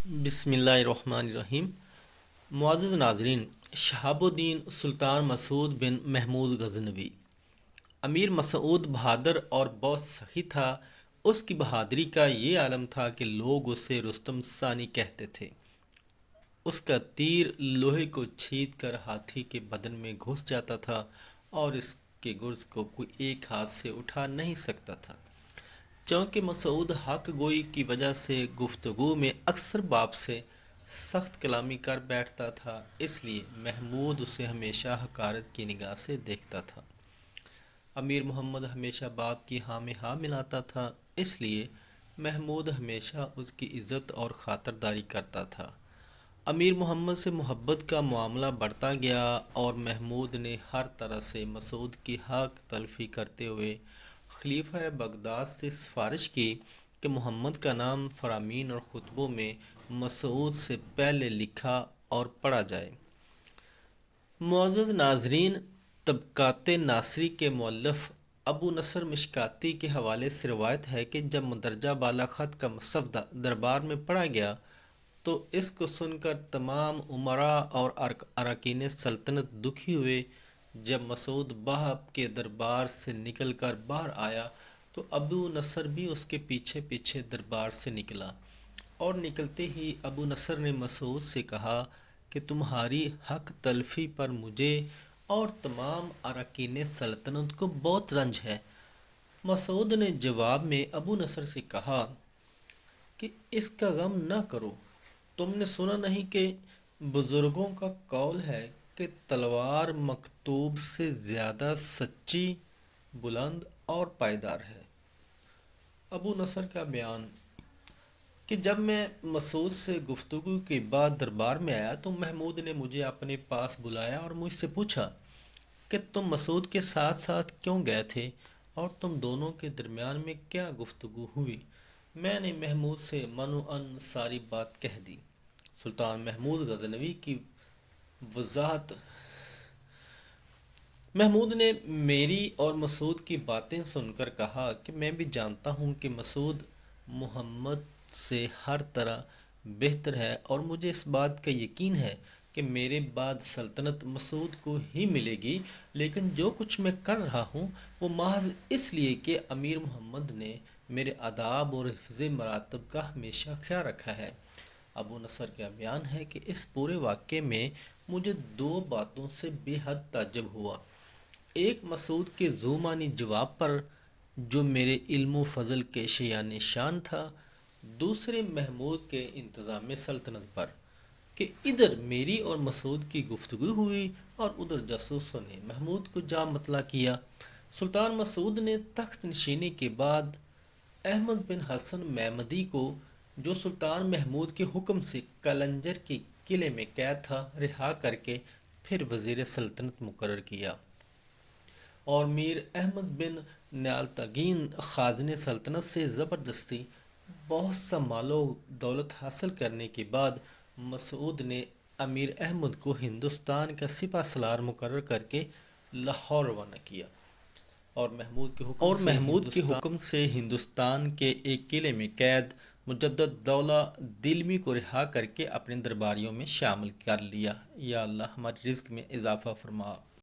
بسم اللہ الرحمن الرحیم۔ معزز ناظرین، شہاب الدین سلطان مسعود بن محمود غزنوی امیر مسعود بہادر اور بہت سخی تھا۔ اس کی بہادری کا یہ عالم تھا کہ لوگ اسے رستم ثانی کہتے تھے۔ اس کا تیر لوہے کو چھید کر ہاتھی کے بدن میں گھس جاتا تھا اور اس کے گرز کو کوئی ایک ہاتھ سے اٹھا نہیں سکتا تھا۔ چونکہ مسعود حق گوئی کی وجہ سے گفتگو میں اکثر باپ سے سخت کلامی کر بیٹھتا تھا، اس لیے محمود اسے ہمیشہ حقارت کی نگاہ سے دیکھتا تھا۔ امیر محمد ہمیشہ باپ کی ہاں میں ہاں ملاتا تھا، اس لیے محمود ہمیشہ اس کی عزت اور خاطرداری کرتا تھا۔ امیر محمد سے محبت کا معاملہ بڑھتا گیا اور محمود نے ہر طرح سے مسعود کی حق تلفی کرتے ہوئے خلیفہ بغداد سے سفارش کی کہ محمد کا نام فرامین اور خطبوں میں مسعود سے پہلے لکھا اور پڑھا جائے۔ معزز ناظرین، طبقات ناصری کے مؤلف ابو نصر مشکاتی کے حوالے سے روایت ہے کہ جب مندرجہ بالا خط کا مصودہ دربار میں پڑھا گیا تو اس کو سن کر تمام امراء اور اراکین سلطنت دکھی ہوئے۔ جب مسعود باپ کے دربار سے نکل کر باہر آیا تو ابو نصر بھی اس کے پیچھے پیچھے دربار سے نکلا، اور نکلتے ہی ابو نصر نے مسعود سے کہا کہ تمہاری حق تلفی پر مجھے اور تمام اراکین سلطنت کو بہت رنج ہے۔ مسعود نے جواب میں ابو نصر سے کہا کہ اس کا غم نہ کرو، تم نے سنا نہیں کہ بزرگوں کا قول ہے کہ تلوار مکتوب سے زیادہ سچی، بلند اور پائیدار ہے۔ ابو نصر کا بیان کہ جب میں مسعود سے گفتگو کے بعد دربار میں آیا تو محمود نے مجھے اپنے پاس بلایا اور مجھ سے پوچھا کہ تم مسعود کے ساتھ ساتھ کیوں گئے تھے اور تم دونوں کے درمیان میں کیا گفتگو ہوئی؟ میں نے محمود سے منوعاً ساری بات کہہ دی۔ سلطان محمود غزنوی کی وضاحت۔ محمود نے میری اور مسعود کی باتیں سن کر کہا کہ میں بھی جانتا ہوں کہ مسعود محمد سے ہر طرح بہتر ہے اور مجھے اس بات کا یقین ہے کہ میرے بعد سلطنت مسعود کو ہی ملے گی، لیکن جو کچھ میں کر رہا ہوں وہ محض اس لیے کہ امیر محمد نے میرے آداب اور حفظ مراتب کا ہمیشہ خیال رکھا ہے۔ ابو نصر کا بیان ہے کہ اس پورے واقعے میں مجھے دو باتوں سے بے حد تعجب ہوا۔ ایک، مسعود کے ذو معنی جواب پر جو میرے علم و فضل کے شایان شان تھا۔ دوسرے، محمود کے انتظام سلطنت پر کہ ادھر میری اور مسعود کی گفتگو ہوئی اور ادھر جاسوسوں نے محمود کو جا مطلع کیا۔ سلطان مسعود نے تخت نشینی کے بعد احمد بن حسن محمدی کو، جو سلطان محمود کے حکم سے قلندر کے قلعے میں قید تھا، رہا کر کے پھر وزیر سلطنت مقرر کیا، اور میر احمد بن نیالتگین خازن سلطنت سے زبردستی بہت سا مال و دولت حاصل کرنے کے بعد مسعود نے امیر احمد کو ہندوستان کا سپہ سالار مقرر کر کے لاہور روانہ کیا، اور محمود کے حکم سے ہندوستان کے ایک قلعے میں قید مجدد دولہ دلمی کو رہا کر کے اپنے درباریوں میں شامل کر لیا۔ یا اللہ ہمارے رزق میں اضافہ فرما۔